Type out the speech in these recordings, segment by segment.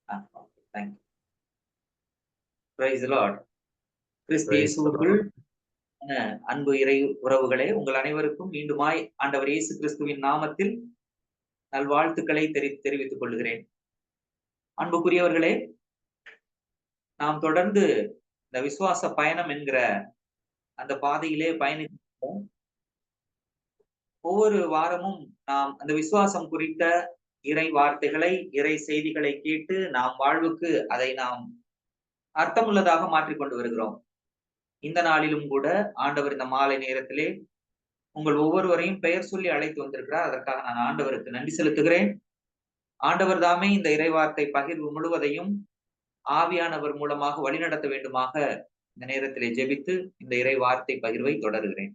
Thank you. Praise the lord. கிறிஸ்து Praise the இயேசுவுக்குள் Lord. அன்பு இறை உறவுகளே, உங்கள் அனைவருக்கும் மீண்டுமாய் ஆண்டவர் இயேசு கிறிஸ்துவின் நாமத்தில் நல்வாழ்த்துக்களை தெரிவித்துக் கொள்கிறேன். அன்புக்குரியவர்களே, நாம் தொடர்ந்து இந்த விசுவாச பயணம் என்கிற அந்த பாதையிலே பயணித்தோம். ஒவ்வொரு வாரமும் நாம் அந்த விசுவாசம் குறித்த இறை வார்த்தைகளை, இறை செய்திகளை கேட்டு நாம் வாழ்வுக்கு அதை நாம் அர்த்தமுள்ளதாக மாற்றிக்கொண்டு வருகிறோம். இந்த நாளிலும் கூட ஆண்டவர் இந்த மாலை நேரத்திலே உங்கள் ஒவ்வொருவரையும் பெயர் சொல்லி அழைத்து வந்திருக்கிறார். அதற்காக நான் ஆண்டவருக்கு நன்றி செலுத்துகிறேன். ஆண்டவர் தாமே இந்த இறைவார்த்தை பகிர்வு முழுவதையும் ஆவியானவர் மூலமாக வழிநடத்த வேண்டுமாக இந்த நேரத்திலே ஜெபித்து இந்த இறை வார்த்தை பகிர்வை தொடர்கிறேன்.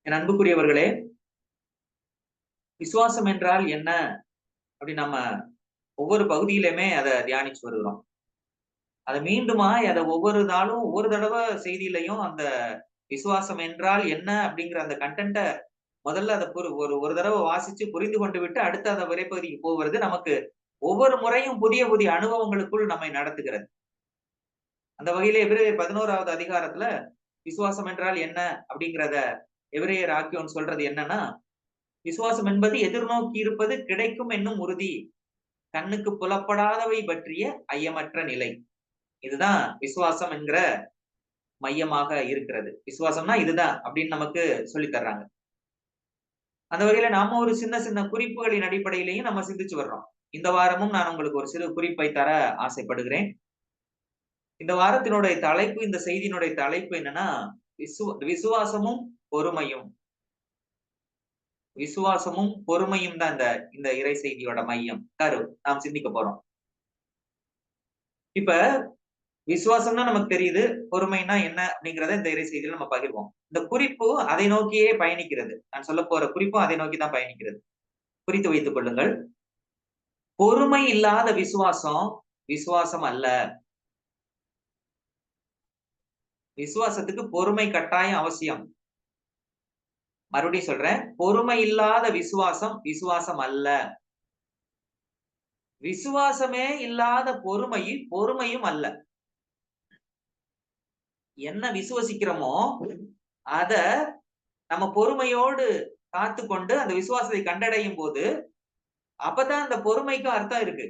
என் அன்புக்குரியவர்களே, விசுவாசம் என்றால் என்ன அப்படி நம்ம ஒவ்வொரு பகுதியிலுமே அதை தியானிச்சு வருகிறோம். அதை மீண்டுமா அதை ஒவ்வொரு நாளும் ஒவ்வொரு தடவை செய்தியிலையும் அந்த விசுவாசம் என்றால் என்ன அப்படிங்கிற அந்த கண்டென்ட்ட முதல்ல அதை ஒரு தடவை வாசிச்சு புரிந்து கொண்டு விட்டு அடுத்த அந்த விரைப்பகுதிக்கு போவது நமக்கு ஒவ்வொரு முறையும் புதிய புதிய அனுபவங்களுக்குள் நம்மை நடத்துகிறது. அந்த வகையில எபிரேயர் 11வது அதிகாரத்துல விசுவாசம் என்றால் என்ன அப்படிங்கிறத எபிரேயர் ஆக்கியோன் சொல்றது என்னன்னா, விசுவாசம் என்பது எதிர்நோக்கி இருப்பது கிடைக்கும் என்னும் உறுதி, கண்ணுக்கு புலப்படாதவை பற்றிய ஐயமற்ற நிலை. இதுதான் விசுவாசம் என்கிற மையமாக இருக்கிறது. விசுவாசம்னா இதுதான் அப்படின்னு நமக்கு சொல்லி தர்றாங்க. அந்த வகையில நாம ஒரு சின்ன சின்ன குறிப்புகளின் அடிப்படையிலையும் நம்ம சிந்திச்சு வர்றோம். இந்த வாரமும் நான் உங்களுக்கு ஒரு சிறு குறிப்பை தர ஆசைப்படுகிறேன். இந்த வாரத்தினுடைய தலைப்பு, இந்த செய்தியினுடைய தலைப்பு என்னன்னா, விசுவாசமும் பொறுமையும். விசுவாசமும் பொறுமையும் தான் இந்த இறை செய்தியோட மையம், கரு நாம் சிந்திக்க போறோம். இப்ப விசுவாசம்னா நமக்கு தெரியுது, பொறுமைனா என்ன அப்படிங்கிறத இந்த இறை செய்தியில நம்ம பகிர்வோம். இந்த குறிப்பு அதை நோக்கியே பயணிக்கிறது. நான் சொல்ல போற குறிப்பும் அதை நோக்கி தான் பயணிக்கிறது. குறித்து வைத்துக் கொள்ளுங்கள். பொறுமை இல்லாத விசுவாசம் விசுவாசம் அல்ல. விசுவாசத்துக்கு பொறுமை கட்டாயம் அவசியம். மறுபடியும் சொல்றேன், பொறுமை இல்லாத விசுவாசம் விசுவாசம் அல்ல. விசுவாசமே இல்லாத பொறுமையும் அல்ல. என்ன விசுவசிக்கிறோமோ அத நம்ம பொறுமையோடு காத்து கொண்டு அந்த விசுவாசத்தை கண்டடையும் போது அப்பதான் அந்த பொறுமைக்கும் அர்த்தம் இருக்கு.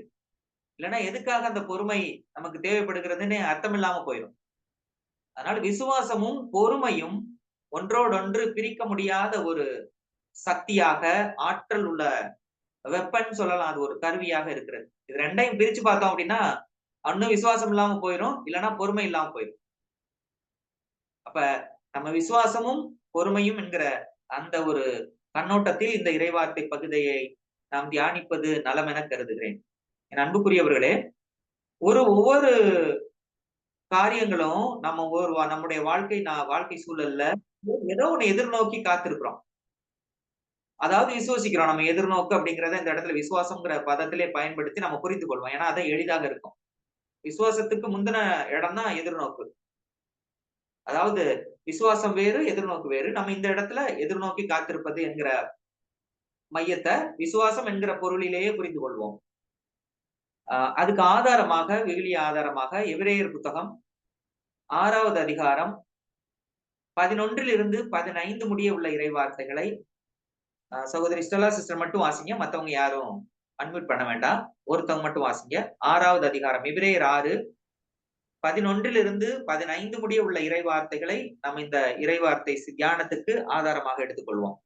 இல்லைன்னா எதுக்காக அந்த பொறுமை நமக்கு தேவைப்படுகிறதுன்னு அர்த்தம் இல்லாம போயிடும். அதனால விசுவாசமும் பொறுமையும் ஒன்றோடொன்று பிரிக்க முடியாத ஒரு சக்தியாக, ஆற்றல் உள்ள வெப்பன் சொல்லலாம். அது ஒரு கருவியாக இருக்கிறது. இது ரெண்டையும் பிரிச்சு பார்த்தோம் அப்படின்னா ஒன்னும் விசுவாசம் இல்லாம போயிடும், இல்லைன்னா பொறுமை இல்லாம போயிடும். அப்ப நம்ம விசுவாசமும் பொறுமையும் என்கிற அந்த ஒரு கண்ணோட்டத்தில் இந்த இறைவார்த்தை பகுதியை நாம் தியானிப்பது நலம் என கருதுகிறேன். என் அன்புக்குரியவர்களே, ஒவ்வொரு காரியங்களும் நம்முடைய வாழ்க்கை சூழல்ல ஏதோ ஒண்ணு எதிர்நோக்கி காத்திருக்கிறோம். அதாவது விசுவாசிக்கிறோம். நம்ம எதிர்நோக்கு அப்படிங்கிறத இந்த இடத்துல விசுவாசம்ங்கிற பதத்திலே பயன்படுத்தி நம்ம புரிந்து கொள்வோம். ஏன்னா அது எளிதாக இருக்கும். விசுவாசத்துக்கு முந்தின இடம் தான் எதிர்நோக்கு. அதாவது விசுவாசம் வேறு, எதிர்நோக்கு வேறு. நம்ம இந்த இடத்துல எதிர்நோக்கி காத்திருப்பது என்கிற மையத்தை விசுவாசம் என்கிற பொருளிலேயே புரிந்து கொள்வோம். அதுக்கு ஆதாரமாக, விவிலிய ஆதாரமாக எபிரேயர் புத்தகம் 6வது அதிகாரம் 11 15 முடிய உள்ள இறைவார்த்தைகளை சகோதரி ஸ்டெல்லா சிஸ்டர் மட்டும் வாசிங்க. மத்தவங்க யாரும் அன்மியூட் பண்ண வேண்டாம். ஒருத்தவங்க மட்டும் வாசிங்க. 6வது அதிகாரம் எபிரேயர் 6 11 15 முடிய உள்ள இறைவார்த்தைகளை நம்ம இந்த இறைவார்த்தை தியானத்துக்கு ஆதாரமாக எடுத்துக்கொள்வோம்.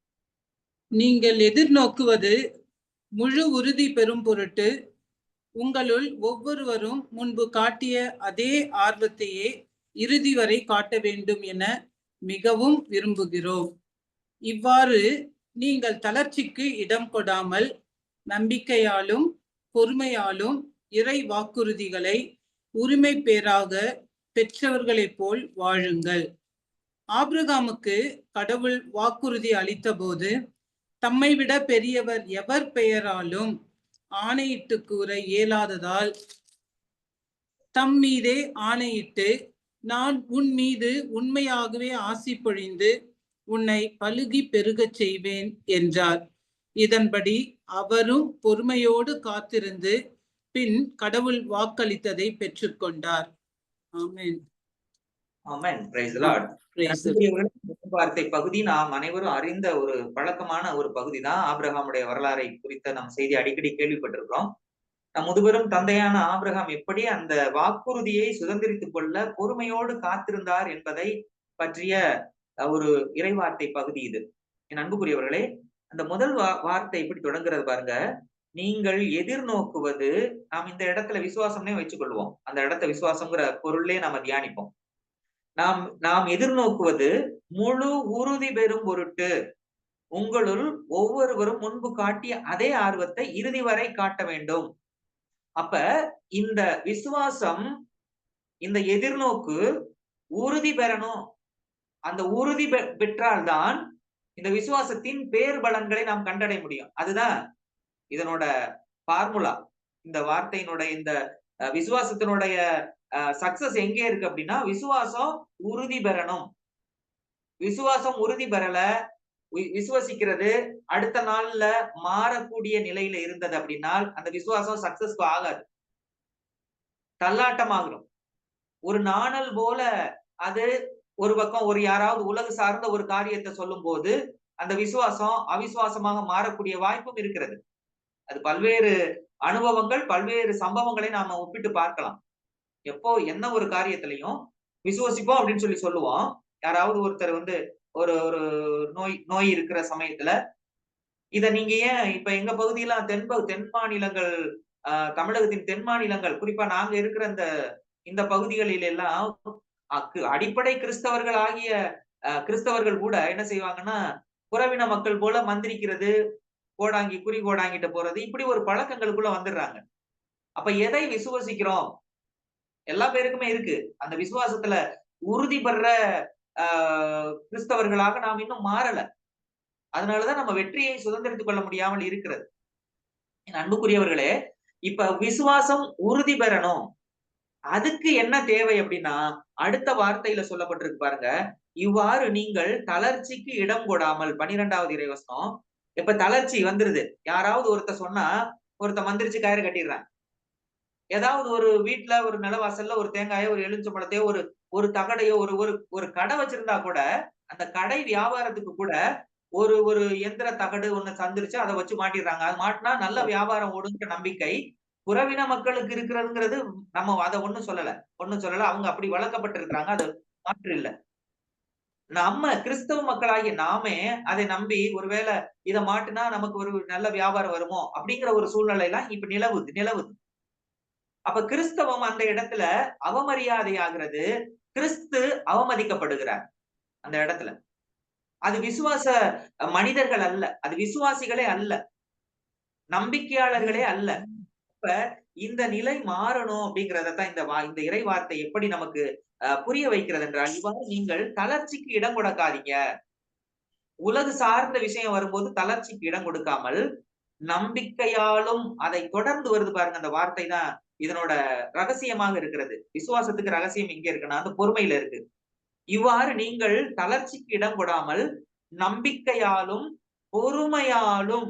நீங்கள் எதிர்நோக்குவது முழு உறுதி பெறும் பொருட்டு உங்களுள் ஒவ்வொருவரும் முன்பு காட்டிய அதே ஆர்வத்தையே இறுதி வரை காட்ட வேண்டும் என மிகவும் விரும்புகிறோம். இவ்வாறு நீங்கள் தளர்ச்சிக்கு இடம் கொடாமல் நம்பிக்கையாலும் பொறுமையாலும் இறை வாக்குறுதிகளை உரிமை பேராக பெற்றவர்களைப் போல் வாழுங்கள். ஆபிரகாமுக்கு கடவுள் வாக்குறுதி அளித்த போது, தம்மை விட பெரியவர் எவர் பெயராலும் ஆணையிட்டு கூற இயலாததால் தம் மீதே ஆணையிட்டு, நான் உன் மீது உண்மையாகவே ஆசி பொழிந்து உன்னை பலுகி பெருகச் செய்வேன் என்றார். இதன்படி அவரும் பொறுமையோடு காத்திருந்து பின் கடவுள் வாக்களித்ததை பெற்றுக்கொண்டார். ஆமென். ஆமென். Praise the Lord. Praise the அன்புக்குரியவர்களே, வார்த்தை பகுதி நாம் அனைவரும் அறிந்த ஒரு பழக்கமான ஒரு பகுதி தான். ஆபிரகாமுடைய வரலாறை குறித்த நம் செய்தி அடிக்கடி கேள்விப்பட்டிருக்கிறோம். நம் முதுபெரும் தந்தையான ஆபிரகாம் எப்படி அந்த வாக்குறுதியை சுதந்திரித்துக் கொள்ள பொறுமையோடு காத்திருந்தார் என்பதை பற்றிய ஒரு இறைவார்த்தை பகுதி இது. என் அன்புக்குரியவர்களே, அந்த முதல் வார்த்தை எப்படி தொடங்குறது பாருங்க. நீங்கள் எதிர்நோக்குவது, நாம் இந்த இடத்துல விசுவாசம்னே வச்சுக் கொள்வோம். அந்த இடத்த விசுவாசம்ங்கிற பொருளே நாம தியானிப்போம். நாம் எதிர்நோக்குவது முழு உறுதி பெறும் பொருட்டு உங்களுள் ஒவ்வொருவரும் முன்பு காட்டிய அதே ஆர்வத்தை இறுதி வரை காட்ட வேண்டும். அப்ப இந்த விசுவாசம், இந்த எதிர்நோக்கு உறுதி பெறணும். அந்த உறுதி பெற்றால்தான் இந்த விசுவாசத்தின் பேர் பலன்களை நாம் கண்டடைய முடியும். அதுதான் இதனோட பார்முலா. இந்த வார்த்தையினுடைய இந்த விசுவாசத்தினுடைய சக்சஸ் எங்கே இருக்கு அப்படின்னா, விசுவாசம் உறுதி பெறணும். விசுவாசம் உறுதி பெறல, விசுவசிக்கிறது அடுத்த நாள்ல மாறக்கூடிய நிலையில இருந்தது அப்படின்னா அந்த விசுவாசம் சக்சஸ்க்கு ஆகாது, தள்ளாட்டமாகும். ஒரு நாணல் போல அது ஒரு பக்கம் ஒரு யாராவது உலக சார்ந்த ஒரு காரியத்தை சொல்லும் போது அந்த விசுவாசம் அவிசுவாசமாக மாறக்கூடிய வாய்ப்பும் இருக்கிறது. அது பல்வேறு அனுபவங்கள், பல்வேறு சம்பவங்களை நாம ஒப்பிட்டு பார்க்கலாம். எப்போ என்ன ஒரு காரியத்திலையும் விசுவசிப்போம் அப்படின்னு சொல்லுவோம். யாராவது ஒருத்தர் ஒரு ஒரு நோய் இருக்கிற சமயத்துல இத நீங்க ஏன் இப்ப எங்க பகுதியெல்லாம் தென் மாநிலங்கள், தமிழகத்தின் தென் மாநிலங்கள், குறிப்பா நாங்க இருக்கிற இந்த பகுதிகளில் எல்லாம் அடிப்படை கிறிஸ்தவர்கள் ஆகிய கிறிஸ்தவர்கள் கூட என்ன செய்வாங்கன்னா, புறவின மக்கள் போல மந்திரிக்கிறது, குறி கோடாங்கிட்ட போறது, இப்படி ஒரு பழக்கங்களுக்குள்ள வந்துடுறாங்க. அப்ப எதை விசுவசிக்கிறோம்? எல்லா பேருக்குமே இருக்கு. அந்த விசுவாசத்துல உறுதி பெற கிறிஸ்தவர்களாக நாம் இன்னும் மாறல. அதனாலதான் நம்ம வெற்றியை சுதந்திரித்துக் கொள்ள முடியாமல் இருக்கிறது. அன்புக்குரியவர்களே, இப்ப விசுவாசம் உறுதி பெறணும். அதுக்கு என்ன தேவை அப்படின்னா, அடுத்த வார்த்தையில சொல்லப்பட்டிருக்கு பாருங்க. இவ்வாறு நீங்கள் தளர்ச்சிக்கு இடம் கொடாமல், 12வது இறைவசனம். இப்ப தளர்ச்சி வந்துருது. யாராவது ஒருத்த மந்திரிச்சு கயிறு கட்டிடுறாங்க. ஏதாவது ஒரு வீட்டுல ஒரு நிலவாசல்ல ஒரு தேங்காயோ, ஒரு எலுமிச்சம்பழத்தையோ, ஒரு தகடையோ, ஒரு கடை வச்சிருந்தா கூட அந்த கடை வியாபாரத்துக்கு கூட ஒரு எந்திர தகடு ஒண்ணு சந்திரிச்சு அதை வச்சு மாட்டிடுறாங்க. அது மாட்டினா நல்ல வியாபாரம் ஓடுங்கிற நம்பிக்கை புறவின மக்களுக்கு இருக்கிறதுங்கிறது நம்ம அதை ஒண்ணும் சொல்லல. அவங்க அப்படி வளர்க்கப்பட்டிருக்கிறாங்க. அது மாற்று இல்ல. நம்ம கிறிஸ்தவ மக்களாகிய நாமே அதை நம்பி ஒருவேளை இதை மாட்டினா நமக்கு ஒரு நல்ல வியாபாரம் வருமோ அப்படிங்கிற ஒரு சூழ்நிலை எல்லாம் இப்ப நிலவுது. அப்ப கிறிஸ்தவம் அந்த இடத்துல அவமரியாதை ஆகிறது. கிறிஸ்து அவமதிக்கப்படுகிறார் அந்த இடத்துல. அது விசுவாச மனிதர்கள் அல்ல, அது விசுவாசிகளே அல்ல, நம்பிக்கையாளர்களே அல்ல. இப்ப இந்த நிலை மாறணும் அப்படிங்கறதான் இந்த இறை வார்த்தை எப்படி நமக்கு புரிய வைக்கிறது என்றால், இவ்வாறு நீங்கள் தளர்ச்சிக்கு இடம் கொடுக்காதீங்க. உலகு சார்ந்த விஷயம் வரும்போது தளர்ச்சிக்கு இடம் கொடுக்காமல் நம்பிக்கையாலும், அதை தொடர்ந்து வருது பாருங்க அந்த வார்த்தை தான் இதனோட ரகசியமாக இருக்கிறது. விசுவாசத்துக்கு ரகசியம் எங்க இருக்குன்னா அந்த பொறுமையில இருக்கு. இவ்வாறு நீங்கள் தளர்ச்சிக்கு இடம் கொடாமல் நம்பிக்கையாலும் பொறுமையாலும்,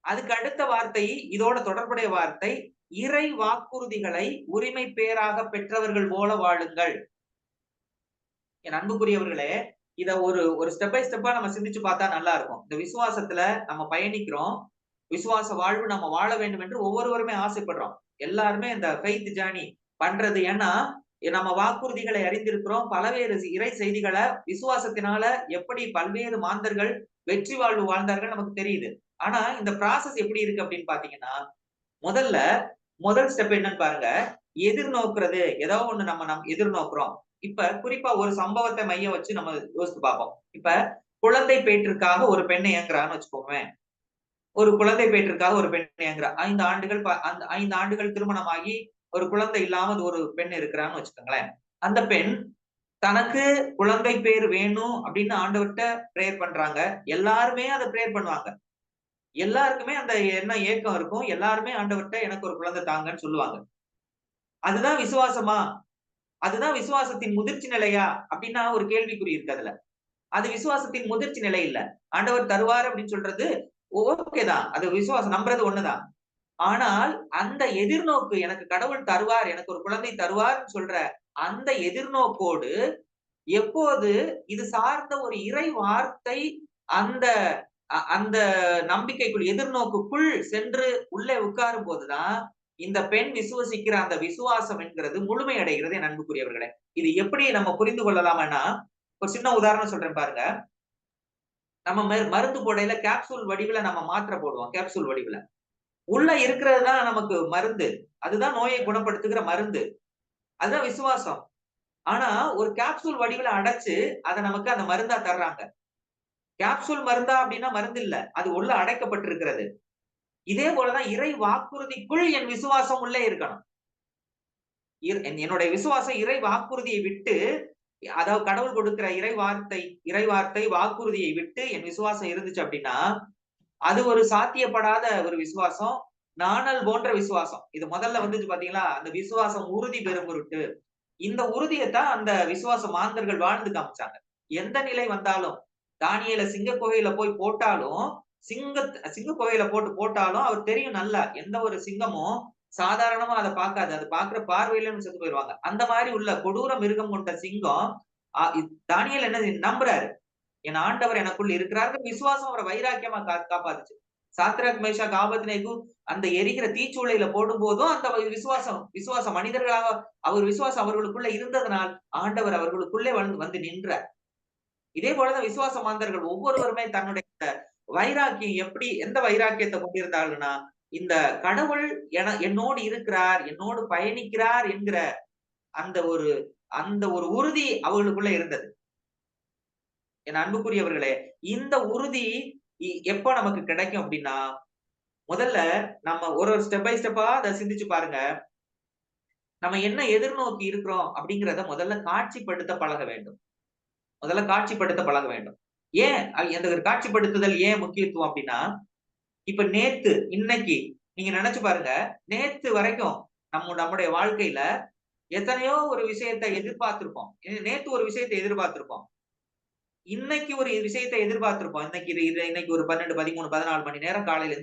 அதுக்கு அடுத்த வார்த்தை, இதோட தொடர்புடைய வார்த்தை, இறை வாக்குறுதிகளை உரிமை பேராக பெற்றவர்கள் போல வாழுங்கள். என் அன்புக்குரியவர்களே, இத ஒரு ஸ்டெப் பை ஸ்டெப்பா நம்ம சிந்திச்சு பார்த்தா நல்லா இருக்கும். இந்த விசுவாசத்துல நம்ம பயணிக்கிறோம். விசுவாச வாழ்வு நம்ம வாழ வேண்டும் என்று ஒவ்வொருவருமே ஆசைப்படுறோம். எல்லாருமே இந்த ஃபெய்த் ஜர்னி பண்றது. ஏன்னா நம்ம வாக்குறுதிகளை அறிந்திருக்கிறோம். பல்வேறு இறை செய்திகளை விசுவாசத்தினால எப்படி பல்வேறு மாந்தர்கள் வெற்றி வாழ்வு வாழ்ந்தார்கள் நமக்கு தெரியுது. ஆனா இந்த ப்ராசஸ் எப்படி இருக்கு அப்படின்னு பாத்தீங்கன்னா, முதல் ஸ்டெப் என்னன்னு பாருங்க. எதிர்நோக்குறது. ஏதோ ஒண்ணு நம்ம எதிர்நோக்குறோம். இப்ப குறிப்பா ஒரு சம்பவத்தை மையம் வச்சு நம்ம யோசித்து பார்ப்போம். இப்ப குழந்தை பேற்றிற்காக ஒரு பெண்ணை ஏங்குறான்னு வச்சுக்கோங்க. ஒரு குழந்தை பேற்றிற்காக ஒரு பெண் ஏங்குறா. 5 ஆண்டுகள் திருமணமாகி ஒரு குழந்தை இல்லாம ஒரு பெண் இருக்கிறான்னு வச்சுக்கோங்களேன். அந்த பெண் தனக்கு குழந்தை பேர் வேணும் அப்படின்னு ஆண்டவர்கிட்ட பிரேயர் பண்றாங்க. எல்லாருமே அதை பிரேயர் பண்ணுவாங்க. எல்லாருக்குமே அந்த என்ன ஏக்கம் இருக்கும். எல்லாருமே ஆண்டவர்கிட்ட எனக்கு ஒரு குழந்தை தாங்கன்னு சொல்லுவாங்க. அதுதான் விசுவாசமா? அதுதான் விசுவாசத்தின் முதிர்ச்சி நிலையா அப்படின்னா ஒரு கேள்விக்குறி இருக்கு அதுல. அது விசுவாசத்தின் முதிர்ச்சி நிலை இல்ல. ஆண்டவர் தருவார் அப்படின்னு சொல்றது ஓகேதான். அது விசுவாசம், நம்புறது ஒண்ணுதான். ஆனால் அந்த எதிர்நோக்கு எனக்கு கடவுள் தருவார், எனக்கு ஒரு குழந்தை தருவார்ன்னு சொல்ற அந்த எதிர்நோக்கோடு எப்போது இது சார்ந்த ஒரு இறை வார்த்தை அந்த அந்த நம்பிக்கைக்குள் எதிர்நோக்குக்குள் சென்று உள்ளே உட்காரும் போதுதான் இந்த பெண் விசுவசிக்கிற அந்த விசுவாசம் என்கிறது முழுமை அடைகிறது என் அன்புக்குரியவர்களே. இது எப்படி நம்ம புரிந்து கொள்ளலாம்னா, ஒரு சின்ன உதாரணம் சொல்றேன் பாருங்க. நம்ம மருந்து போடையில கேப்சூல் வடிவில நம்ம மாத்திரை போடுவோம். கேப்சூல் வடிவில. உள்ள இருக்கிறது தான் நமக்கு மருந்து. அதுதான் நோயை குணப்படுத்துகிற மருந்து. அதுதான் விசுவாசம். ஆனா ஒரு கேப்சூல் வடிவில அடைச்சு அத நமக்கு அந்த மருந்தா தர்றாங்க. கேப்சூல் மருந்தா அப்படின்னா மருந்து இல்ல. அது உள்ள அடைக்கப்பட்டிருக்கிறது. இதே போலதான் இறை வாக்குறுதிக்குள் என் விசுவாசம் உள்ளே இருக்கணும். என்னுடைய விசுவாசம் இறை வாக்குறுதியை விட்டு, அதாவது கடவுள் கொடுக்கிற இறை வார்த்தை வாக்குறுதியை விட்டு என் விசுவாசம் இருந்துச்சு அப்படின்னா, அது ஒரு சாத்தியப்படாத ஒரு விசுவாசம். நாணல் போன்ற விசுவாசம். இது முதல்ல வந்துச்சு பாத்தீங்களா? அந்த விசுவாசம் உறுதி பெறும் பொருட்டு. இந்த உறுதியத்தான் அந்த விசுவாச மாந்தர்கள் வாழ்ந்து காமிச்சாங்க. எந்த நிலை வந்தாலும், தானியேல சிங்க குகையில போய் போட்டாலும், சிங்க குகையில போட்டாலும் அவர் தெரியும் நல்லா. எந்த ஒரு சிங்கமும் சாதாரணமா அத பார்க்காது. அது பார்க்கிற பார்வையில செத்து போயிருவாங்க. அந்த மாரி உள்ள கொடூர மிருகம் கொண்ட சிங்கம், தானியேல் என்ன நம்புறாரு. என் ஆண்டவர் எனக்குள் இருக்கிறார்கள். விசுவாசம் அவரை வைராக்கியமா காப்பாத்துச்சு. சாத்ராக், மேஷாக், ஆபேத்நேகோ அந்த எரிகிற தீச்சூளையில போடும்போதும் அந்த விசுவாசம் மனிதர்களாக அவர் விசுவாசம் அவர்களுக்குள்ள இருந்ததனால் ஆண்டவர் அவர்களுக்குள்ளே வந்து நின்றார். இதே போலதான் விசுவாச மாந்தர்கள் ஒவ்வொருவருமே தன்னுடைய வைராக்கியம் எந்த வைராக்கியத்தை கொண்டிருந்தார்கள்னா, இந்த கடவுள் என்னோடு இருக்கிறார், என்னோடு பயணிக்கிறார் என்கிற அந்த ஒரு உறுதி அவர்களுக்குள்ள இருந்தது. என் அன்புக்குரியவர்களே, இந்த உறுதி எப்ப நமக்கு கிடைக்கும் அப்படின்னா, முதல்ல நம்ம ஒரு ஸ்டெப் பை ஸ்டெப்பா அத சிந்திச்சு பாருங்க. நம்ம என்ன எதிர்நோக்கி இருக்கிறோம் அப்படிங்கிறத முதல்ல காட்சிப்படுத்த பழக வேண்டும். ஏன் அந்த ஒரு காட்சிப்படுத்துதல் ஏன் முக்கியத்துவம் அப்படின்னா, இப்ப இன்னைக்கு நீங்க நினைச்சு பாருங்க. நேத்து வரைக்கும் நம்முடைய வாழ்க்கையில எத்தனையோ ஒரு விஷயத்தை எதிர்பார்த்திருப்போம். நேத்து ஒரு விஷயத்தை எதிர்பார்த்திருப்போம். இன்னைக்கு ஒரு விஷயத்தை எதிர்பார்த்திருப்போம். இன்னைக்கு ஒரு 12, 13, 14 மணி நேரம் காலையில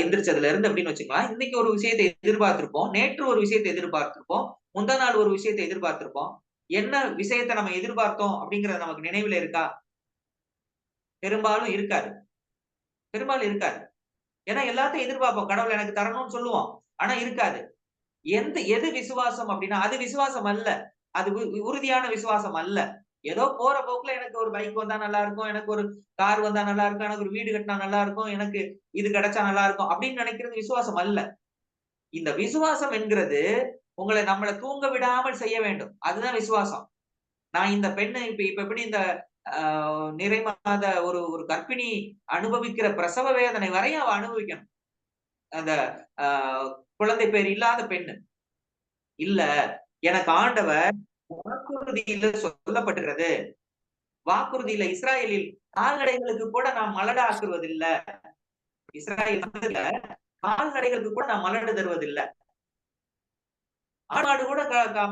எந்திரிச்சதுல இருந்து அப்படின்னு வச்சுக்கலாம். இன்னைக்கு ஒரு விஷயத்தை எதிர்பார்த்திருப்போம். நேற்று ஒரு விஷயத்தை எதிர்பார்த்திருப்போம். முந்தா நாள் ஒரு விஷயத்தை எதிர்பார்த்திருப்போம். என்ன விஷயத்தை நம்ம எதிர்பார்த்தோம் அப்படிங்கிறது நமக்கு நினைவுல இருக்கா? பெரும்பாலும் இருக்காது. ஏன்னா எல்லாத்தையும் எதிர்பார்ப்போம். கடவுள் எனக்கு தரணும்னு சொல்லுவோம். ஆனா இருக்காது. எது விசுவாசம் அப்படின்னா, அது விசுவாசம் அல்ல. அது உறுதியான விசுவாசம் அல்ல. ஏதோ போற போக்குல எனக்கு ஒரு பைக் வந்தா நல்லா இருக்கும். எனக்கு ஒரு கார் வந்தா நல்லா இருக்கும். எனக்கு ஒரு வீடு கட்டினா நல்லா இருக்கும். எனக்கு இது கிடைச்சா நல்லா இருக்கும். அப்படின்னு நினைக்கிறது விசுவாசம் அல்ல. இந்த விசுவாசம் என்கிறது நம்மள தூங்க விடாமல் செய்ய வேண்டும். அதுதான் விசுவாசம். நான் இந்த பெண்ணை இப்ப எப்படி இந்த நிறை மாத ஒரு கர்ப்பிணி அனுபவிக்கிற பிரசவ வேதனை வரையும் அவ அனுபவிக்கணும். அந்த குழந்தை பேர் இல்லாத பெண்ணு. இல்ல, எனக்கு ஆண்டவர் வாக்குறுதியில சொல்லப்பட்டிருக்கிறது. வாக்குறுதியில இஸ்ராயேலில் கால்நடைகளுக்கு கூட நாம் மலட ஆக்குவதில்ல. இஸ்ராயேல் கால்நடைகளுக்கு கூட நான் மலடு தருவதில்லை. ஆடு கூட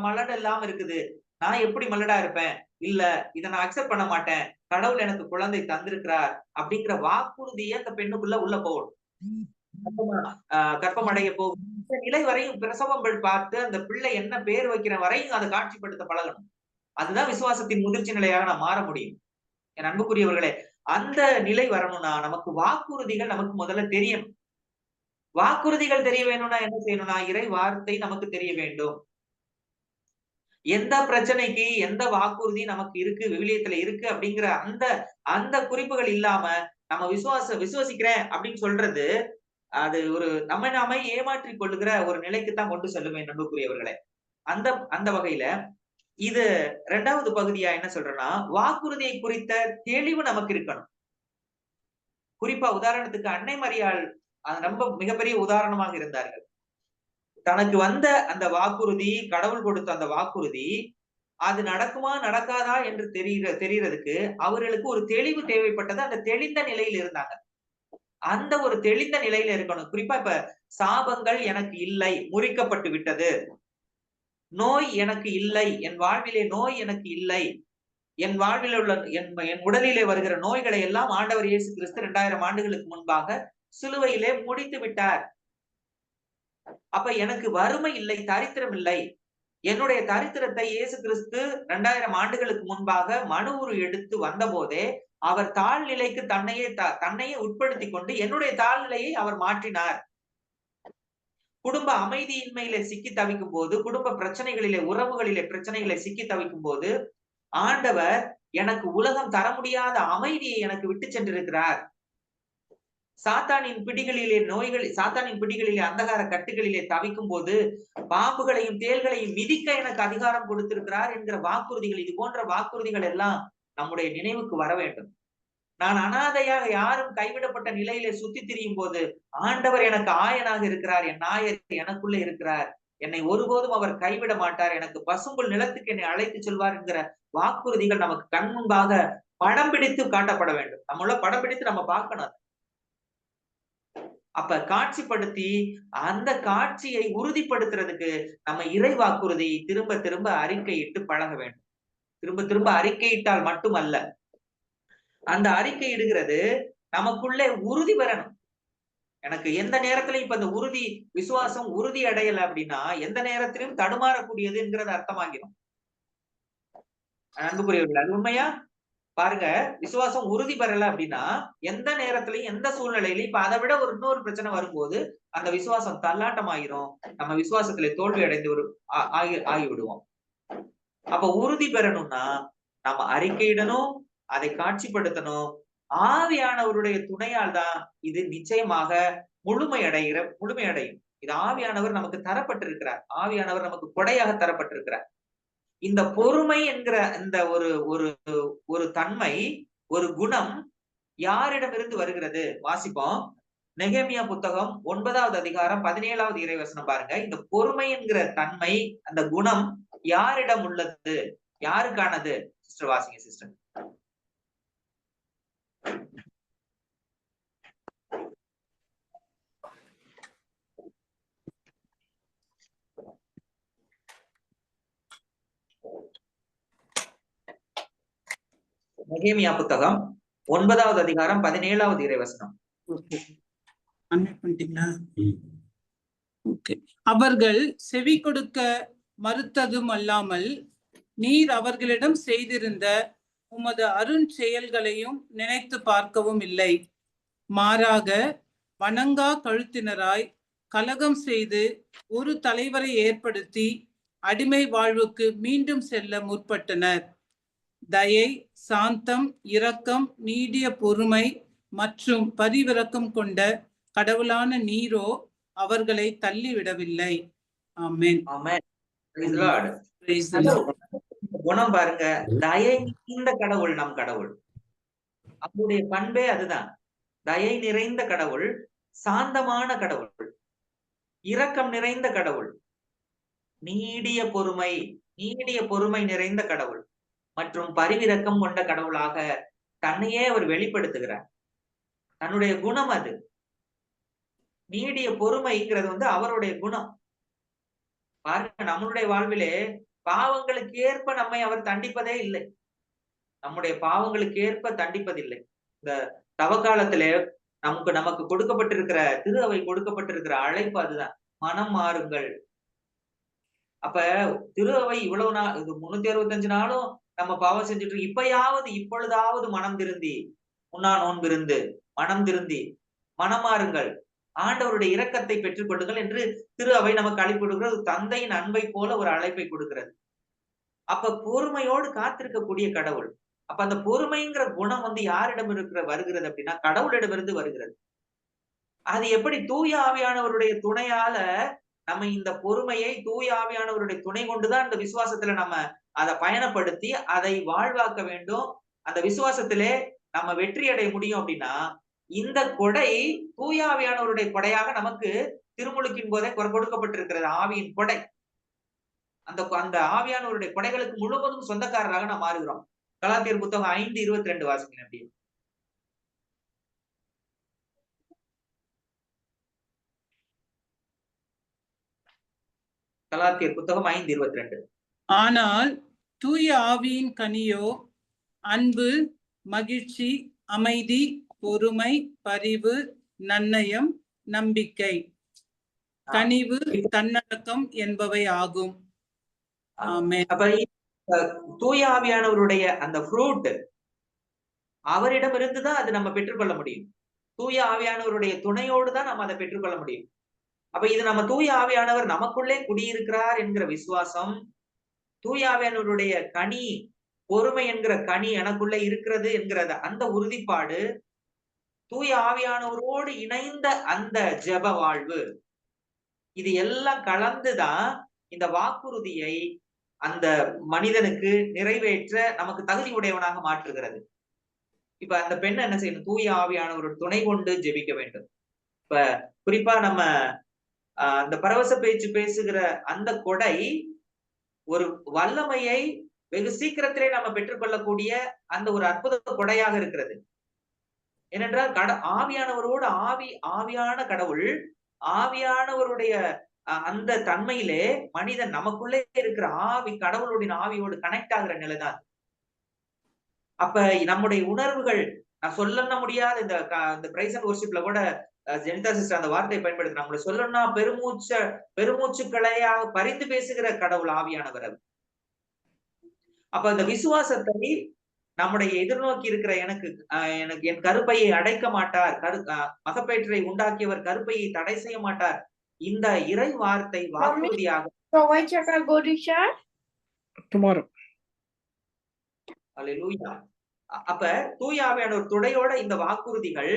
மலடு இல்லாம இருக்குது. நான் எப்படி மலடா இருப்பேன்? இல்ல, இதை நான் அக்செப்ட் பண்ண மாட்டேன். கடவுள் எனக்கு குழந்தை தந்திருக்கிறார் அப்படிங்கிற வாக்குறுதியை அந்த பெண்ணுக்குள்ள உள்ள போகணும். கர்ப்பமடைய போகும் இந்த நிலை வரையும் பிரசவம் பார்த்து அந்த பிள்ளை என்ன பேர் வைக்கிற வரையும் அதை காட்சிப்படுத்த பழகணும். அதுதான் விசுவாசத்தின் முதிர்ச்சி நிலையாக நாம் மாற முடியும். என் அன்புக்குரியவர்களே, அந்த நிலை வரணும்னா நமக்கு வாக்குறுதிகள் நமக்கு முதல்ல தெரியணும். வாக்குறுதிகள் தெரிய வேணும்னா என்ன செய்யணும்னா இறை வார்த்தை நமக்கு தெரிய வேண்டும். எந்த பிரச்சனைக்கு எந்த வாக்குறுதி நமக்கு இருக்கு, விவிலியத்துல இருக்கு அப்படிங்கிற அந்த குறிப்புகள் இல்லாம நம்ம விசுவசிக்கிறேன் அப்படின்னு சொல்றது அது ஒரு நாமே ஏமாற்றிக் கொள்ளுகிற ஒரு நிலைக்குத்தான் கொண்டு செல்லுமே நம்புக்குரியவர்களே. அந்த வகையில இது 2வது பகுதியா என்ன சொல்றேன்னா, வாக்குறுதியை குறித்த தெளிவு நமக்கு இருக்கணும். குறிப்பா உதாரணத்துக்கு அன்னை மரியாள் ரொம்ப மிகப்பெரிய உதாரணமாக இருந்தார்கள். தனக்கு வந்த அந்த வாக்குறுதி, கடவுள் கொடுத்த அந்த வாக்குறுதி, அது நடக்குமா நடக்காதா என்று தெரியறதுக்கு அவர்களுக்கு ஒரு தெளிவு தேவைப்பட்டது. அந்த தெளிந்த நிலையில் இருந்தாங்க. அந்த ஒரு தெளிந்த நிலையில இருக்கணும். குறிப்பா இப்ப சாபங்கள் எனக்கு இல்லை, முறிக்கப்பட்டு விட்டது. நோய் எனக்கு இல்லை, என் வாழ்விலே நோய் எனக்கு இல்லை. என் வாழ்வில் உள்ள என் உடலிலே வருகிற நோய்களை எல்லாம் ஆண்டவர் இயேசு கிறிஸ்து 2000 ஆண்டுகளுக்கு முன்பாக சிலுவையிலே முடித்து விட்டார். அப்ப எனக்கு வறுமை இல்லை, தரித்திரம் இல்லை. என்னுடைய தரித்திரத்தை இயேசு கிறிஸ்து 2000 ஆண்டுகளுக்கு முன்பாக மனு உரு எடுத்து வந்தபோதே அவர் தாழ்நிலைக்கு தன்னையே உட்படுத்திக் கொண்டு என்னுடைய தாழ்நிலையை அவர் மாற்றினார். குடும்ப அமைதியின்மையிலே சிக்கி தவிக்கும் போது, குடும்ப பிரச்சனைகளிலே, உறவுகளிலே பிரச்சனைகளை சிக்கி தவிக்கும் போது, ஆண்டவர் எனக்கு உலகம் தர முடியாத அமைதியை எனக்கு விட்டு சென்றிருக்கிறார். சாத்தானின் பிடிகளிலே அந்தகார கட்டுகளிலே தவிக்கும் போது பாம்புகளையும் தேள்களையும் மிதிக்க எனக்கு அதிகாரம் கொடுத்திருக்கிறார் என்கிற வாக்குறுதிகள், இது போன்ற வாக்குறுதிகள் எல்லாம் நம்முடைய நினைவுக்கு வர வேண்டும். நான் அனாதையாக யாரும் கைவிடப்பட்ட நிலையிலே சுத்தி திரியும் போது ஆண்டவர் எனக்கு ஆயனாக இருக்கிறார், என் நாயர் எனக்குள்ளே இருக்கிறார், என்னை ஒருபோதும் அவர் கைவிட மாட்டார், எனக்கு பசும்புல் நிலத்துக்கு என்னை அழைத்து செல்வார் என்கிற வாக்குறுதிகள் நமக்கு கண் முன்பாக படம் பிடித்து காட்டப்பட வேண்டும். நம்மள படம் பிடித்து நம்ம பார்க்கணும். அப்ப காட்சிப்படுத்தி அந்த காட்சியை உறுதிப்படுத்துறதுக்கு நம்ம இறை வாக்குறுதி திரும்ப திரும்ப அறிக்கையிட்டு பழக வேண்டும். திரும்ப திரும்ப அறிக்கையிட்டால் மட்டுமல்ல, அந்த அறிக்கை இடுகிறது நமக்குள்ளே உறுதி பெறணும். எனக்கு எந்த நேரத்திலையும் இப்ப இந்த விசுவாசம் உறுதி அடையல அப்படின்னா எந்த நேரத்திலும் தடுமாறக்கூடியதுங்கிறது அர்த்தமாகிடும். அன்புக்குரியவர்கள், அது உண்மையா? பாருங்க, விசுவாசம் உறுதி பெறல அப்படின்னா எந்த நேரத்திலையும் எந்த சூழ்நிலையிலும் இப்ப அதை விட இன்னொரு பிரச்சனை வரும்போது அந்த விசுவாசம் தள்ளாட்டம் ஆகிரும். நம்ம விசுவாசத்திலே தோல்வி அடைந்து ஆகிவிடுவோம். அப்ப உறுதி பெறணும்னா நம்ம அறிக்கையிடணும், அதை காட்சிப்படுத்தணும். ஆவியானவருடைய துணையால் தான் இது நிச்சயமாக முழுமையடையும். இது ஆவியானவர் நமக்கு தரப்பட்டிருக்கிறார். ஆவியானவர் நமக்கு கொடையாக தரப்பட்டிருக்கிறார். இந்த பொறுமை என்கிற இந்த ஒரு தன்மை, ஒரு குணம் யாரிடமிருந்து வருகிறது? வாசிப்போம். நெகேமியா புத்தகம் 9வது அதிகாரம் 17வது இறைவசனம் பாருங்க. இந்த பொறுமை என்கிற தன்மை, அந்த குணம் யாரிடம் உள்ளது? யாருக்கானது? சிஸ்டர் வாசிங்க சிஸ்டர். நெகேமியா புத்தகம் 9வது அதிகாரம் 17வது இறைவசனம். அவர்கள் செவி கொடுக்க மறுத்ததும் அல்லாமல் நீர் அவர்களிடம் செய்திருந்த உமது அருஞ்செயல்களையும் நினைத்து பார்க்கவும் இல்லை. மாறாக வணங்கா கழுத்தினராய் கலகம் செய்து ஒரு தலைவரை ஏற்படுத்தி அடிமை வாழ்வுக்கு மீண்டும் செல்ல முற்பட்டனர். தயை, சாந்தம், இரக்கம், நீடிய பொறுமை மற்றும் பரிவிரக்கம் கொண்ட கடவுளான நீரோ அவர்களை தள்ளிவிடவில்லை. ஆமென். குணம் பாருங்க, தயை நிறைந்த கடவுள் நம் கடவுள். அவருடைய பண்பே அதுதான். தயை நிறைந்த கடவுள், சாந்தமான கடவுள், இரக்கம் நிறைந்த கடவுள், நீடிய பொறுமை நிறைந்த கடவுள் மற்றும் பரிவிரக்கம் கொண்ட கடவுளாக தன்னையே அவர் வெளிப்படுத்துகிறார். தன்னுடைய குணம் அது. நீடிய பொறுமைங்கிறது அவருடைய குணம். பாருங்க, நம்மளுடைய வாழ்விலே பாவங்களுக்கு ஏற்ப நம்மை அவர் தண்டிப்பதே இல்லை. நம்முடைய பாவங்களுக்கு ஏற்ப தண்டிப்பதில்லை. இந்த தவக்காலத்திலே நமக்கு கொடுக்கப்பட்டிருக்கிற திரு அவை கொடுக்கப்பட்டிருக்கிற அழைப்பு அதுதான், மனம் மாறுங்கள். அப்ப திரு அவை இவ்வளவு நாள், 365 நாளும் நம்ம பாவம் செஞ்சுட்டு இப்பொழுதாவது மனம் திருந்தி, உண்ணா நோன்பிருந்து மனம் திருந்தி மனமாறுங்கள், ஆண்டவருடைய இரக்கத்தை பெற்றுக் கொள்ளுங்கள் என்று திரு அவை நமக்கு அழைப்பு கொடுக்கிறது. தந்தையின் அன்பை போல ஒரு அழைப்பை கொடுக்கிறது. அப்ப பொறுமையோடு காத்திருக்கக்கூடிய கடவுள். அப்ப அந்த பொறுமைங்கிற குணம் யாரிடம் வருகிறது அப்படின்னா கடவுளிடமிருந்து வருகிறது. அது எப்படி? தூய ஆவியானவருடைய துணையால நம்ம இந்த பொறுமையை தூய ஆவியானவருடைய துணை கொண்டுதான் இந்த விசுவாசத்துல நம்ம அதை பயணப்படுத்தி அதை வாழ்வாக்க வேண்டும். அந்த விசுவாசத்திலே நம்ம வெற்றி அடைய முடியும் அப்படின்னா இந்த கொடை தூய ஆவியானவருடைய கொடையாக நமக்கு திருமுழுக்கின் போதே கொடுக்கப்பட்டிருக்கிறது. ஆவியின் கொடை. அந்த ஆவியானவருடைய கொடைகளுக்கு முழுவதும் சொந்தக்காரராக நாம் மாறுகிறோம். கலாத்தியர் புத்தகம் 5:22 வாசிங்க. அப்படி கலாத்தியர் புத்தகம் 5:22. ஆனால் தூய ஆவியின் கனியோ அன்பு, மகிழ்ச்சி, அமைதி, பொறுமை, பரிவு, நன்னயம், நம்பிக்கை. கனிவு, தன்னடக்கம் என்பவை ஆகும். ஆமென். அப்ப தூய ஆவியானவருடைய அந்த ஃப்ரூட் அவரிடமிருந்து தான் அது நம்ம பெற்றுக்கொள்ள முடியும். தூய ஆவியானவருடைய துணையோடு தான் நம்ம அதை பெற்றுக்கொள்ள முடியும். அப்ப இது நம்ம தூய ஆவியானவர் நமக்குள்ளே குடியிருக்கிறார் என்கிற விசுவாசம், தூய ஆவியானவருடைய கனி, பொறுமை என்கிற கனி எனக்குள்ள இருக்கிறது என்கிற அந்த உறுதிப்பாடு, தூய ஆவியானவரோடு இணைந்த அந்த ஜெப வாழ்வு, இது எல்லாம் கலந்துதான் இந்த வாக்குறுதியை அந்த மனிதனுக்கு நிறைவேற்ற நமக்கு தகுதி உடையவனாக மாற்றுகிறது. இப்ப அந்த பெண் என்ன செய்யணும்? தூய ஆவியானவரோட துணை கொண்டு ஜெபிக்க வேண்டும். இப்ப குறிப்பா நம்ம அந்த பரவச பேச்சு பேசுகிற அந்த கொடை ஒரு வல்லமையை வெகு சீக்கிரத்திலே நம்ம பெற்றுக்கொள்ளக்கூடிய அந்த ஒரு அற்புத கொடையாக இருக்கிறது. ஏனென்றால் ஆவியானவரோடு ஆவியான கடவுள், ஆவியானவருடைய அந்த தன்மையிலே மனிதன் நமக்குள்ளே இருக்கிற கடவுளுடைய ஆவியோடு கனெக்ட் ஆகிற நிலைதான். அப்ப நம்முடைய உணர்வுகள் நான் சொல்லன முடியாத இந்த பிரைஸ் அண்ட் வொர்ஷிப்ல கூட ஜெனிதா சிஸ்டர் அந்த வார்த்தையை பயன்படுத்துறாங்க. உங்களை சொல்லணும்னா பெருமூச்சுக்களையாக பரிந்து பேசுகிற கடவுள் ஆவியானவர். அப்ப அந்த விசுவாசத்தை நம்முடைய எதிர்நோக்கி இருக்கிற எனக்கு என் கருப்பையை அடைக்க மாட்டார், மகப்பேற்றை உண்டாக்கியவர் கருப்பையை தடை செய்ய மாட்டார், இந்த இறை வார்த்தை வாக்குறுதியாக. அப்ப தூய ஆவியானவர் துணையோட இந்த வாக்குறுதிகள்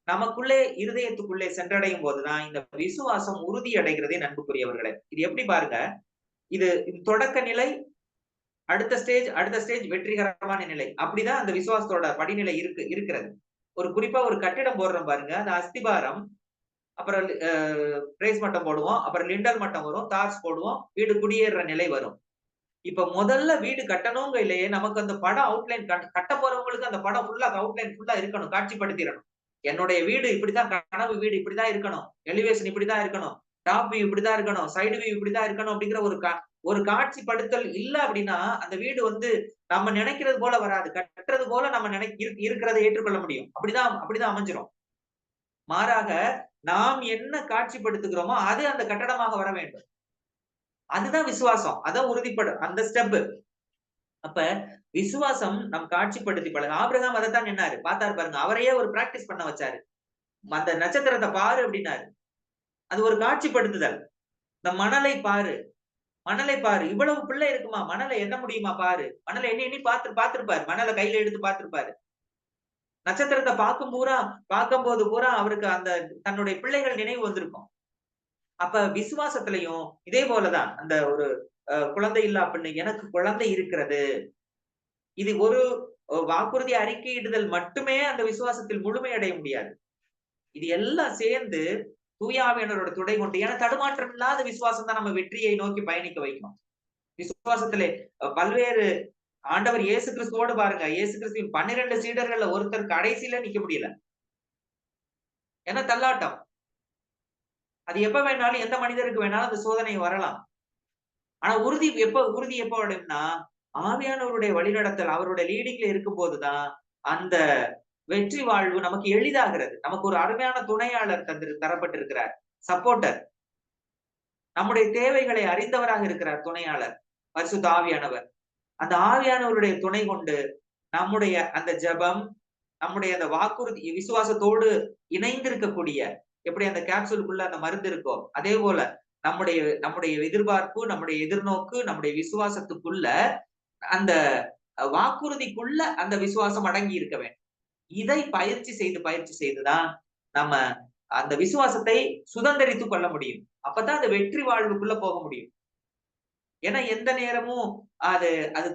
நமக்குள்ளே இருதயத்துக்குள்ளே சென்றடையும் போதுதான் இந்த விசுவாசம் உறுதி அடைகிறதே. நண்புக்குரியவர்களே, இது எப்படி பாருங்க, இது தொடக்க நிலை, அடுத்த ஸ்டேஜ் வெற்றிகரமான நிலை. அப்படிதான் அந்த விசுவாசத்தோட படிநிலை இருக்கிறது. ஒரு குறிப்பா ஒரு கட்டிடம் போடுறோம் பாருங்க, அந்த அஸ்திபாரம், அப்புறம் பிரேஸ் மட்டம் போடுவோம், அப்புறம் லிண்டல் மட்டம் வரும், தார்ஸ் போடுவோம், வீடு குடியேற நிலை வரும். இப்ப முதல்ல வீடு கட்டணுங்க இல்லையே, நமக்கு அந்த படம் அவுட்லைன் கட்ட போறவங்களுக்கு அந்த படம் அவுட்லைன் ஃபுல்லா இருக்கணும், காட்சிப்படுத்திடணும். என்னுடைய வீடு இப்படிதான், கனவு வீடு இப்படிதான் இருக்கணும், எலிவேஷன் இப்படிதான் இருக்கணும், டாப் வியூ இப்படிதான் இருக்கணும், சைடு வியூ இப்படிதான் இருக்கணும் அப்படிங்கிற ஒரு காட்சிப்படுத்தல் இல்ல அப்படின்னா அந்த வீடு நம்ம நினைக்கிறது போல வராது, கட்டுறது போல நம்ம இருக்கிறதை ஏற்றுக்கொள்ள முடியும். அப்படிதான் அமைஞ்சிரும். மாறாக நாம் என்ன காட்சிப்படுத்துகிறோமோ அது அந்த கட்டடமாக வர வேண்டும். அதுதான் விசுவாசம், அதான் உறுதிப்படும் அந்த ஸ்டெப். அப்ப விசுவாசம் நம் காட்சிப்படுத்தி பழக. ஆபிரகாம் அதைத்தான் என்னாரு, பார்த்தாரு பாருங்க, அவரையே ஒரு பிராக்டிஸ் பண்ண வச்சாரு. அந்த நட்சத்திரத்தை பாரு அப்படின்னாரு. அது ஒரு காட்சிப்படுத்துதல். இந்த மணலை பாரு, இவ்வளவு பிள்ளை இருக்குமா, மணலை எண்ண முடியுமா பாரு, மணலை எண்ணி பார்த்திருப்பாரு, மணலை கையில எடுத்து பார்த்திருப்பாரு. நட்சத்திரத்தை பார்க்கும் போது பூரா அவருக்கு அந்த தன்னுடைய பிள்ளைகள் நினைவு வந்திருக்கும். அப்ப விசுவாசத்திலையும் இதே போலதான், அந்த ஒரு குழந்தை இல்லா பெண்ணு, எனக்கு குழந்தை இருக்கிறது, இது ஒரு வாக்குறுதி அறிக்கையிடுதல் மட்டுமே அந்த விசுவாசத்தில் முழுமையடைய முடியாது. இது எல்லாம் சேர்ந்து தூய ஆவியானவரோட துணை கொண்டு, ஏன்னா தடுமாற்றம் இல்லாத விசுவாசம் தான் நம்ம வெற்றியை நோக்கி பயணிக்க வைக்கும். விசுவாசத்திலே பல்வேறு ஆண்டவர் இயேசு கிறிஸ்துவோடு பாருங்க, இயேசு கிறிஸ்துவின் 12 சீடர்கள்ல ஒருத்தர் கடைசியில நிக்க முடியல. ஏன்னா தள்ளாட்டம். அது எப்ப வேணாலும், எந்த மனிதருக்கு வேணாலும் அந்த சோதனை வரலாம். ஆனா உறுதி எப்ப அடையும்னா, ஆவியானவருடைய வழிநடத்தல், அவருடைய லீடிங்ல இருக்கும் போதுதான் அந்த வெற்றி வாழ்வு நமக்கு எளிதாகிறது. நமக்கு ஒரு அருமையான துணையாளர் தரப்பட்டிருக்கிறார், சப்போர்ட்டர். நம்முடைய தேவைகளை அறிந்தவராக இருக்கிறார் துணையாளர், பரிசுத்த ஆவியானவர். அந்த ஆவியானவருடைய துணை கொண்டு நம்முடைய அந்த ஜெபம், நம்முடைய அந்த வாக்குறுதி விசுவாசத்தோடு இணைந்திருக்கக்கூடிய, எப்படி அந்த கேப்சூலுக்குள்ள அந்த மருந்து இருக்கோ அதே போல நம்முடைய எதிர்பார்ப்பு, நம்முடைய எதிர்நோக்கு, நம்முடைய விசுவாசத்துக்குள்ள அந்த வாக்குறுதிக்குள்ள அந்த விசுவாசம் அடங்கி இருக்க வேண்டும். இதை பயிற்சி செய்துதான் நம்ம அந்த விசுவாசத்தை சுதந்திரித்துக் கொள்ள முடியும். அப்பதான் அந்த வெற்றி வாழ்வுக்குள்ள போக முடியும். ஏன்னா எந்த நேரமும் அது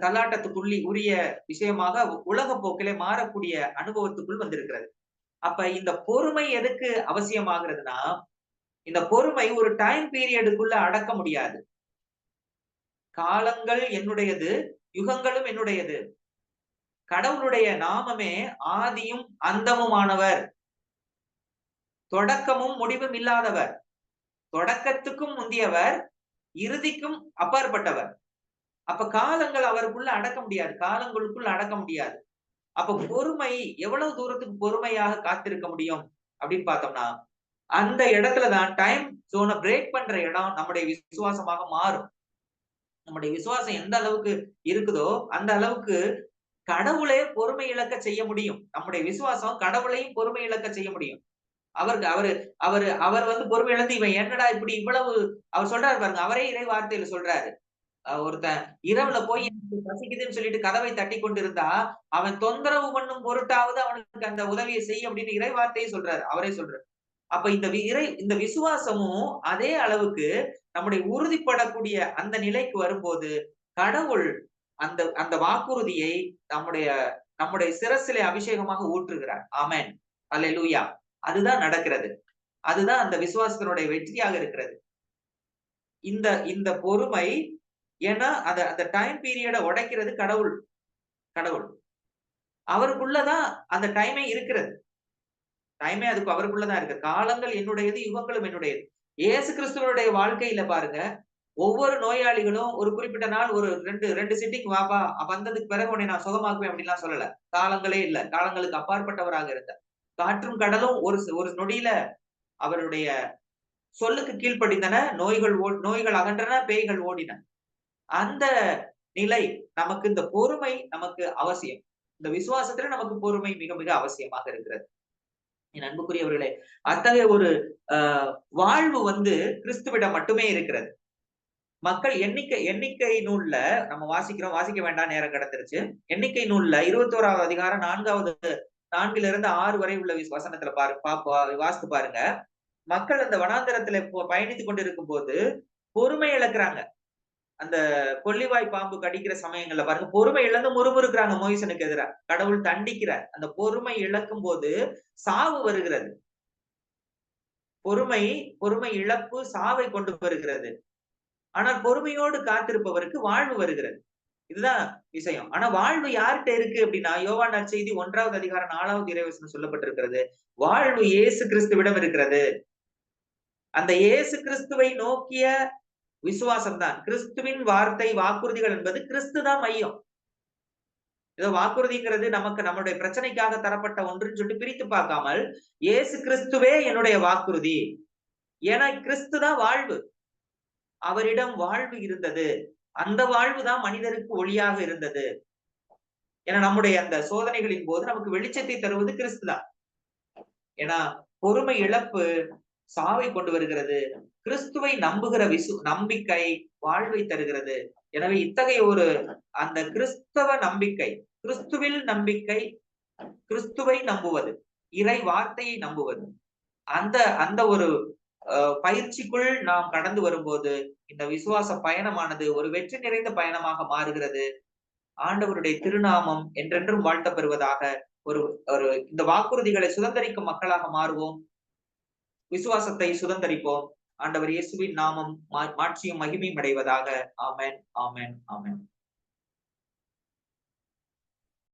தள்ளாட்டத்துக்குள்ளி உரிய விஷயமாக உலக போக்கிலே மாறக்கூடிய அனுபவத்துக்குள் வந்திருக்கிறது. அப்ப இந்த பொறுமை எதுக்கு அவசியமாகிறதுனா, இந்த பொறுமை ஒரு டைம் பீரியடுக்குள்ள அடக்க முடியாது. காலங்கள் என்னுடையது, யுகங்களும் என்னுடையது. கடவுளுடைய நாமமே ஆதியும் அந்தமுமானவர், தொடக்கமும் முடிவும் இல்லாதவர், தொடக்கத்துக்கும் முந்தியவர், இறுதிக்கும் அப்பாற்பட்டவர். அப்ப காலங்கள் அவருக்குள்ள அடக்க முடியாது, காலங்களுக்குள்ள அடக்க முடியாது. அப்ப பொறுமை எவ்வளவு தூரத்துக்கு பொறுமையாக காத்திருக்க முடியும் அப்படின்னு பார்த்தோம்னா, அந்த இடத்துலதான் டைம் ஜோனை பிரேக் பண்ற இடம் நம்முடைய விசுவாசமாக மாறும். நம்முடைய விசுவாசம் எந்த அளவுக்கு இருக்குதோ அந்த அளவுக்கு கடவுளே பொறுமை இழக்க செய்ய முடியும். நம்முடைய விசுவாசம் கடவுளையும் பொறுமை இழக்க செய்ய முடியும். அவருக்கு அவரு அவரு அவர் வந்து பொறுமை இழந்து இவன் என்னடா இப்படி இவ்வளவு அவர் சொல்றாரு பாருங்க. அவரே இறை வார்த்தையில சொல்றாரு. ஒருத்தன் இரவுல போய் எனக்கு பசிக்குதுன்னு சொல்லிட்டு கதவை தட்டி கொண்டிருந்தா, அவன் தொந்தரவு பண்ணும் பொருட்டாவது அவனுக்கு அந்த உதவியை செய் அப்படின்னு இறை வார்த்தையை சொல்றாரு. அவரே சொல்றாரு. அப்ப இந்த விசுவாசமும் அதே அளவுக்கு நம்முடைய உறுதிப்படக்கூடிய அந்த நிலைக்கு வரும்போது, கடவுள் அந்த அந்த வாக்குறுதியை நம்முடைய நம்முடைய சிரசிலே அபிஷேகமாக ஊற்றுகிறார். ஆமென். அல்லேலூயா. அதுதான் நடக்கிறது. அதுதான் அந்த விசுவாசத்தினுடைய வெற்றியாக இருக்கிறது. இந்த இந்த பொறுமை, ஏன்னா அந்த டைம் பீரியட உடைக்கிறது கடவுள். கடவுள். அவருக்குள்ளதான் அந்த டைமே இருக்கிறது. டைமே அதுக்கு அவருக்குள்ளதான் இருக்கு. காலங்கள் என்னுடையது, யுகங்களும் என்னுடையது. இயேசு கிறிஸ்துவனுடைய வாழ்க்கையில பாருங்க, ஒவ்வொரு நோயாளிகளும் ஒரு குறிப்பிட்ட நாள் ஒரு 2 சிட்டிங் வாப்பா, வந்ததுக்கு பிறகு உன்னை நான் சுகமாக்குவேன் அப்படின்லாம் சொல்லல. காலங்களே இல்ல. காலங்களுக்கு அப்பாற்பட்டவராக இருந்தார். காற்றும் கடலும் ஒரு நொடியில அவருடைய சொல்லுக்கு கீழ்ப்படிந்தன. நோய்கள் அகன்றன, பேய்கள் ஓடின. அந்த நிலை நமக்கு, இந்த பொறுமை நமக்கு அவசியம். இந்த விசுவாசத்துல நமக்கு பொறுமை மிக மிக அவசியமாக இருக்கிறது. என் அன்புக்குரியவர்களே, அத்தகைய ஒரு வாழ்வு வந்து கிறிஸ்துவிடம் மட்டுமே இருக்கிறது. மக்கள் எண்ணிக்கை நூல்ல நம்ம வாசிக்கிறோம், வாசிக்க வேண்டாம் நேரம் கடந்துருச்சு. எண்ணிக்கை நூல்ல 21வது அதிகாரம் 4லிருந்து 6 வரை உள்ள வசனத்துல வாசித்து பாருங்க. மக்கள் அந்த வனாந்தரத்துல பயணித்துக் கொண்டிருக்கும் போது பொறுமை இழக்கிறாங்க. அந்த கொள்ளிவாய் பாம்பு கடிக்கிற சமயங்கள்ல பாருங்க, பொறுமை இழந்து முறுமுறுக்கிறாங்க மோயிசனுக்கு எதிராக. கடவுள் தண்டிக்கிறார். அந்த பொறுமை இழக்கும் போது சாவு வருகிறது. பொறுமை இழப்பு சாவை கொண்டு வருகிறது. ஆனால் பொறுமையோடு காத்திருப்பவருக்கு வாழ்வு வருகிறது. இதுதான் விஷயம். ஆனா வாழ்வு யார்கிட்ட இருக்கு அப்படின்னா, யோவான் நற்செய்தி 1வது அதிகாரம் 4வது இறைவசனம் சொல்லப்பட்டிருக்கிறது. வாழ்வு இயேசு கிறிஸ்துவிடம் இருக்கிறது. அந்த இயேசு கிறிஸ்துவை நோக்கிய விசுவாசம் தான். கிறிஸ்துவின் வார்த்தை, வாக்குறுதிகள் என்பது கிறிஸ்து தான் மையம். ஏதோ வாக்குறுதிங்கிறது நமக்கு நம்முடைய பிரச்சனைக்காக தரப்பட்ட ஒன்றுன்னு சொல்லிட்டு பிரித்து பார்க்காமல், இயேசு கிறிஸ்துவே என்னுடைய வாக்குறுதி. ஏன்னா கிறிஸ்து தான் வாழ்வு. அவரிடம் வாழ்வு இருந்தது. அந்த வாழ்வு தான் மனிதருக்கு ஒளியாக இருந்தது. ஏன்னா நம்முடைய அந்த சோதனைகளின் போது நமக்கு வெளிச்சத்தை தருவது கிறிஸ்து தான். ஏன்னா பொறுமை இழப்பு சாவை கொண்டு வருகிறது. கிறிஸ்துவை நம்புகிற நம்பிக்கை வாழ்வை தருகிறது. எனவே இத்தகைய ஒரு அந்த கிறிஸ்தவ நம்பிக்கை, கிறிஸ்துவில் நம்பிக்கை, கிறிஸ்துவை நம்புவது, இறை வார்த்தையை நம்புவது, அந்த ஒரு பயிற்சிக்குள் நாம் கடந்து வரும்போது இந்த விசுவாச பயணமானது ஒரு வெற்றி நிறைந்த பயணமாக மாறுகிறது. ஆண்டவருடைய திருநாமம் என்றென்றும் வாழ்த்த பெறுவதாக. ஒரு இந்த வாக்குறுதிகளை சுதந்திரிக்கும் மக்களாக மாறுவோம். விசுவாசத்தை சுதந்திரிப்போம். ஆண்டவர் இயேசுவின் நாமம் மாட்சியும் மகிமையும் அடைவதாக. ஆமென், ஆமென், ஆமென்.